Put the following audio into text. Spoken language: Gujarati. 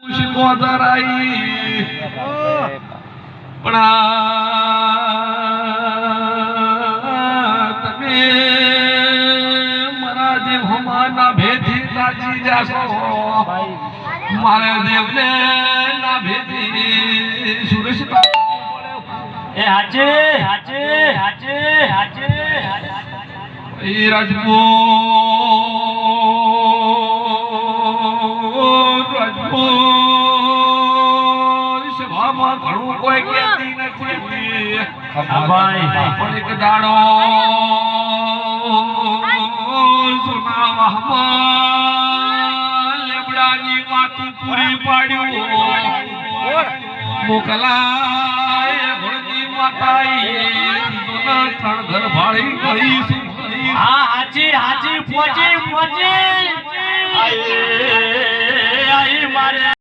શિકોદરાઈ પણ તમે મારા દેવ હમાના ભેથી તાજી જાશો મારા દેવને ના ભેથી સુરેશ એ હાચે હાચે હાચે હાચે એ રાજપૂત સભામાં ઘણું કોઈ કહેતી નથી પણ એક દાડો સોનાવાહમાં લેબડાની વાતું પૂરી પાડ્યું મોકલાય ભણજી માતાઈ થણ ઘર ભાળી ગઈ હા હાચી હાચી પોચી પોચી આઈ મારે